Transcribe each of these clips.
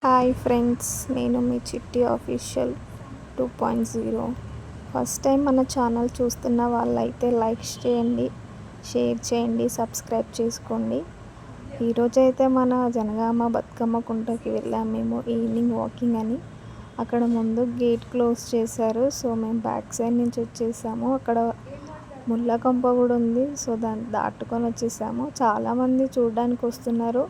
Hi friends, నేను మీ చిట్టి official 2.0. First time మన ఛానల్ చూస్తున్న వాళ్ళైతే లైక్ చేయండి, షేర్ చేయండి, సబ్స్క్రైబ్ చేసుకోండి. ఈరోజైతే మన జనగామ బతుకమ్మ కుంటకి వెళ్ళాం మేము ఈవినింగ్ వాకింగ్ అని. అక్కడ ముందు గేట్ క్లోజ్ చేశారు. సో మేము బ్యాక్ సైడ్ నుంచి వచ్చేసాము. అక్కడ ముళ్ళ కంప కూడా ఉంది. సో దాన్ని దాటుకొని వచ్చేసాము. చాలామంది చూడడానికి వస్తున్నారు.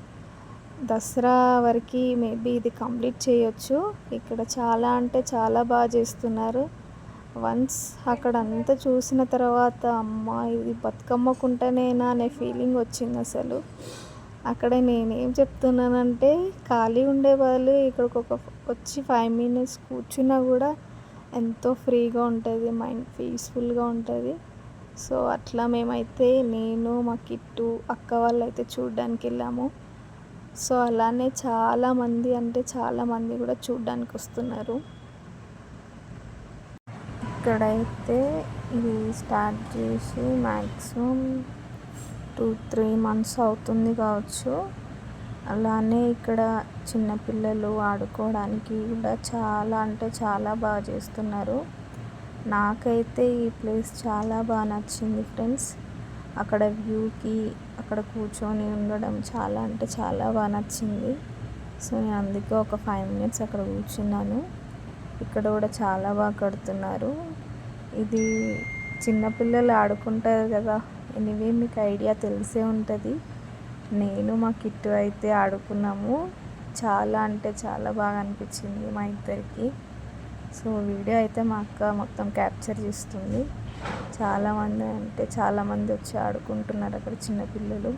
దసరా వరకు మేబీ ఇది కంప్లీట్ చేయొచ్చు. ఇక్కడ చాలా అంటే చాలా బాగా చేస్తున్నారు. వన్స్ అక్కడ అంతా చూసిన తర్వాత అమ్మ ఇది బతుకమ్మ కుంటనేనా అనే ఫీలింగ్ వచ్చింది అసలు. అక్కడ నేనేం చెప్తున్నానంటే ఖాళీ ఉండే వాళ్ళు ఇక్కడికి వచ్చి 5 minutes కూర్చున్నా కూడా ఎంతో ఫ్రీగా ఉంటుంది, మైండ్ పీస్ఫుల్గా ఉంటుంది. సో అట్లా మేమైతే నేను మా కిట్టు అక్క వాళ్ళు అయితే చూడడానికి వెళ్ళాము. సో అలానే చాలామంది కూడా చూడడానికి వస్తున్నారు. ఇక్కడైతే ఇది స్టార్ట్ చేసి మ్యాక్సిమం 2-3 months అవుతుంది కావచ్చు. అలానే ఇక్కడ చిన్నపిల్లలు ఆడుకోవడానికి కూడా చాలా అంటే చాలా బాగా చేస్తున్నారు. నాకైతే ఈ ప్లేస్ చాలా బాగా నచ్చింది ఫ్రెండ్స్. అక్కడ వ్యూకి అక్కడ కూర్చొని ఉండడం చాలా అంటే చాలా బాగా నచ్చింది. సో నేను అందుకే ఒక 5 minutes అక్కడ కూర్చున్నాను. ఇక్కడ కూడా చాలా బాగా కడుతున్నారు. ఇది చిన్నపిల్లలు ఆడుకుంటారు కదా, ఎనీవే మీకు ఐడియా తెలిసే ఉంటుంది. నేను మా కిట్టు అయితే ఆడుకున్నాము. చాలా అంటే చాలా బాగా అనిపించింది మా ఇద్దరికి. సో వీడియో అయితే మా అక్క మొత్తం క్యాప్చర్ చేస్తుంది. చాలామంది వచ్చి ఆడుకుంటున్నారు అక్కడ చిన్నపిల్లలు.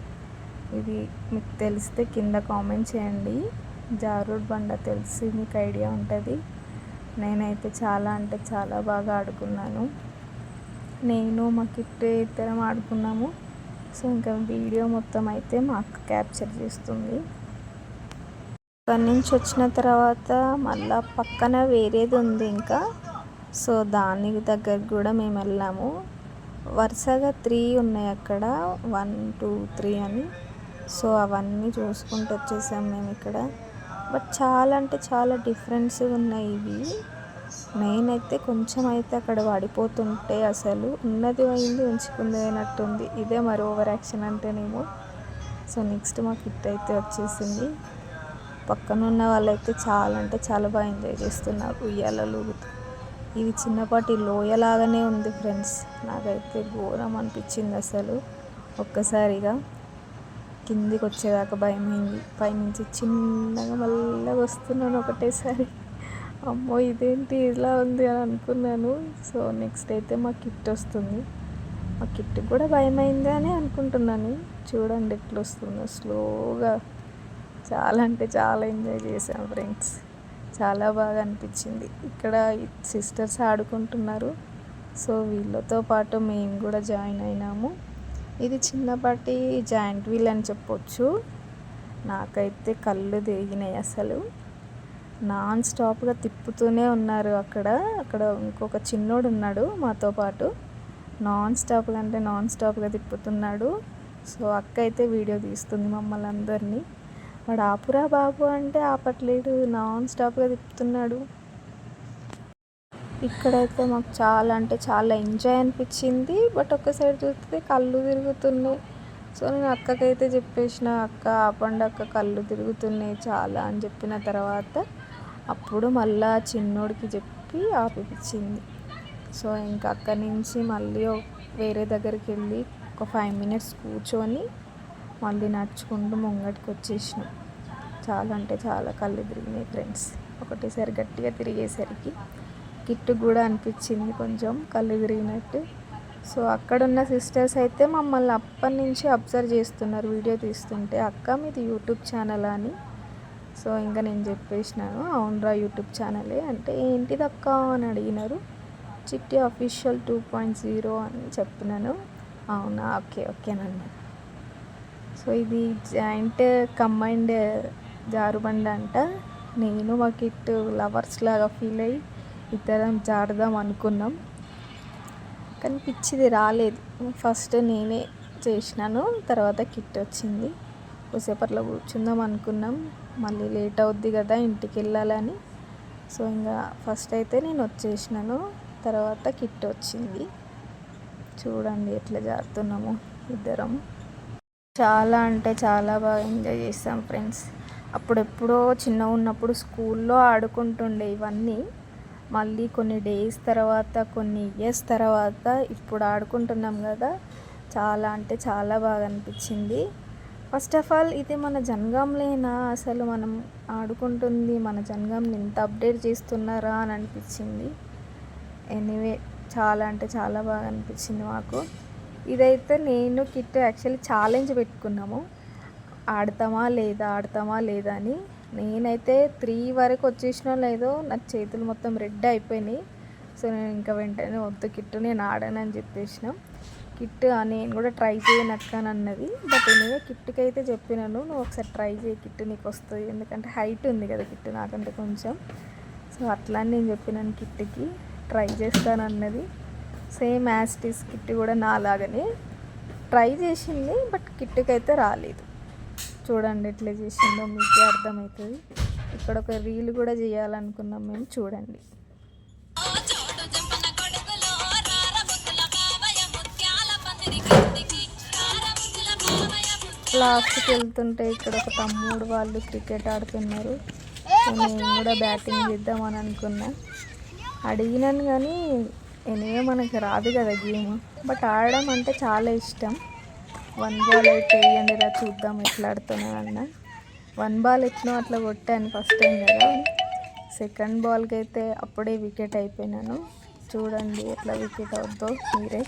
ఇది మీకు తెలిస్తే కింద కామెంట్ చేయండి. జారుడు బండ తెలిసి మీకు ఐడియా ఉంటుంది. నేనైతే చాలా అంటే చాలా బాగా ఆడుకున్నాను. నేను మా కిట్టు ఇద్దరం ఆడుకున్నాము. సో ఇంకా వీడియో మొత్తం అయితే మా అక్క క్యాప్చర్ చేస్తుంది. అక్కడి నుంచి వచ్చిన తర్వాత మళ్ళీ పక్కన వేరేది ఉంది ఇంకా. సో దానికి దగ్గరకు కూడా మేము వెళ్ళాము. వరుసగా 3 ఉన్నాయి అక్కడ, 1, 2, 3 అని. సో అవన్నీ చూసుకుంటూ వచ్చేసాం మేము ఇక్కడ. బట్ చాలా అంటే చాలా డిఫరెన్స్గా ఉన్నాయి ఇవి. నేనైతే కొంచెం అయితే అక్కడ పడిపోతుంటే అసలు ఉన్నది అయింది ఉంచుకుంది అయినట్టుంది. ఇదే మరి ఓవర్ యాక్షన్ అంటేనేమో. సో నెక్స్ట్ మా కిట్ అయితే వచ్చేసింది. పక్కన ఉన్న వాళ్ళైతే చాలా అంటే చాలా బాగా ఎంజాయ్ చేస్తున్నారు ఉయ్యాలలు ఊగుతూ. ఇది చిన్నపాటి లోయలాగానే ఉంది ఫ్రెండ్స్. నాకైతే ఘోరం అనిపించింది అసలు. ఒక్కసారిగా కిందికి వచ్చేదాకా భయమైంది. పైనుంచి చిన్నగా మెల్లగా వస్తున్నాను ఒకటేసారి. అమ్మో ఇదేంటి ఇలా ఉంది అని అనుకున్నాను. సో నెక్స్ట్ అయితే మా కిట్ వస్తుంది. మా కిట్కి కూడా భయమైంది అని అనుకుంటున్నాను. చూడండి ఎట్లా వస్తుందో స్లోగా. చాలా అంటే చాలా ఎంజాయ్ చేశాం ఫ్రెండ్స్. చాలా బాగా అనిపించింది. ఇక్కడ సిస్టర్స్ ఆడుకుంటున్నారు. సో వీళ్ళతో పాటు మేము కూడా జాయిన్ అయినాము. ఇది చిన్నపాటి జాయింట్ వీల్ అని చెప్పొచ్చు. నాకైతే కళ్ళు తిరిగినాయి అసలు. నాన్ స్టాప్గా తిప్పుతూనే ఉన్నారు. అక్కడ ఇంకొక చిన్నోడు ఉన్నాడు మాతో పాటు. నాన్ స్టాప్గా తిప్పుతున్నాడు. సో అక్క అయితే వీడియో తీస్తుంది మమ్మల్ని అందరినీ. వాడు ఆపురా బాబు అంటే ఆపట్లేడు, నాన్ స్టాప్గా తిప్పుతున్నాడు. ఇక్కడైతే మాకు చాలా అంటే చాలా ఎంజాయ్ అనిపించింది. బట్ ఒక్కసారి చూస్తే కళ్ళు తిరుగుతున్నాయి. సో నేను అక్కకైతే చెప్పేసిన, అక్క ఆపండి అక్క కళ్ళు తిరుగుతున్నాయి చాలా అని చెప్పిన తర్వాత అప్పుడు మళ్ళా చిన్నోడికి చెప్పి ఆపిపించింది. సో ఇంకా అక్కడి నుంచి మళ్ళీ వేరే దగ్గరికి వెళ్ళి ఒక 5 minutes కూర్చొని మళ్ళీ నడుచుకుంటూ ముంగటికి వచ్చేసినాం. చాలా అంటే చాలా కళ్ళు తిరిగినాయి ఫ్రెండ్స్. ఒకటేసారి గట్టిగా తిరిగేసరికి కిట్టు కూడా అనిపించింది కొంచెం కళ్ళు తిరిగినట్టు. సో అక్కడున్న సిస్టర్స్ అయితే మమ్మల్ని అప్పటి నుంచి అబ్జర్వ్ చేస్తున్నారు వీడియో తీస్తుంటే. అక్క మీది యూట్యూబ్ ఛానల్ అని. సో ఇంకా నేను చెప్పేసినాను, అవునరా యూట్యూబ్ ఛానలే అంటే. ఏంటిది అక్క అని అడిగినారు. చిట్టి ఆఫీషియల్ 2.0 అని చెప్పినాను. అవునా, ఓకేనండి. సో ఇది జాయింట్ కంబైన్డ్ జారుబండ అంట. నేను మా కిట్టు లవర్స్ లాగా ఫీల్ అయ్యి ఇద్దరం జారుదాం అనుకున్నాం. కానీ పిచ్చిది రాలేదు. ఫస్ట్ నేనే చేసినాను, తర్వాత కిట్ వచ్చింది. కొద్దిసేపు అట్లా కూర్చుందాం అనుకున్నాం, మళ్ళీ లేట్ అవుద్ది కదా ఇంటికి వెళ్ళాలని. సో ఇంకా ఫస్ట్ అయితే నేను వచ్చేసినాను, తర్వాత కిట్ వచ్చింది. చూడండి ఎట్లా జారుతున్నాము ఇద్దరం. చాలా అంటే చాలా బాగా ఎంజాయ్ చేస్తాం ఫ్రెండ్స్. అప్పుడెప్పుడో చిన్నగా ఉన్నప్పుడు స్కూల్లో ఆడుకుంటుండే ఇవన్నీ, మళ్ళీ కొన్ని డేస్ తర్వాత కొన్ని ఇయర్స్ తర్వాత ఇప్పుడు ఆడుకుంటున్నాం కదా, చాలా అంటే చాలా బాగా అనిపించింది. ఫస్ట్ ఆఫ్ ఆల్ ఇది మన జనగాంలేనా, అసలు మనం ఆడుకుంటుంది మన జనగాంని ఇంత అప్డేట్ చేస్తున్నారా అని అనిపించింది. ఎనీవే చాలా అంటే చాలా బాగా అనిపించింది మాకు. ఇదైతే నేను కిట్ యాక్చువల్లీ ఛాలెంజ్ పెట్టుకున్నాము, ఆడతామా లేదా అని. నేనైతే 3 వరకు వచ్చేసినా లేదో నాకు చేతులు మొత్తం రెడ్ అయిపోయినాయి. సో నేను ఇంకా వెంటనే వద్దు కిట్ నేను ఆడానని చెప్పేసిన. కిట్ నేను కూడా ట్రై చేయనక్క అని అన్నది. బట్ ఎనీవే కిట్కి అయితే చెప్పినాను, నువ్వు ఒకసారి ట్రై చేయి, కిట్ నీకు వస్తుంది, ఎందుకంటే హైట్ ఉంది కదా కిట్ నాకంటే కొంచెం. సో అట్లా అని నేను చెప్పినాను కిట్కి, ట్రై చేస్తానన్నది. సేమ్ యాస్టీస్ కిట్ కూడా నాలాగనే ట్రై చేసింది, బట్ కిట్కి అయితే రాలేదు. చూడండి ఎట్లా చేసిందో మీకే అర్థమవుతుంది. ఇక్కడ ఒక రీల్ కూడా చేయాలనుకున్నాం మేము, చూడండి. లాస్ట్కి వెళ్తుంటే ఇక్కడ ఒక తమ్ముడు వాళ్ళు క్రికెట్ ఆడుతున్నారు. నేను కూడా బ్యాటింగ్ చేద్దామని అనుకున్నా, అడిగినాను కానీ ఎనివే మనకి రాదు కదా గేమ్, బట్ ఆడడం అంటే చాలా ఇష్టం. 1 బాల్ అయితే వేయండి రా చూద్దాం ఎట్లా ఆడుతున్నాను అన్న. 1 బాల్ ఎట్నో అట్లా కొట్టాను ఫస్ట్ టైం కదా. సెకండ్ బాల్కి అయితే అప్పుడే వికెట్ అయిపోయినాను. చూడండి ఎట్లా వికెట్ అవుద్దో మీరే.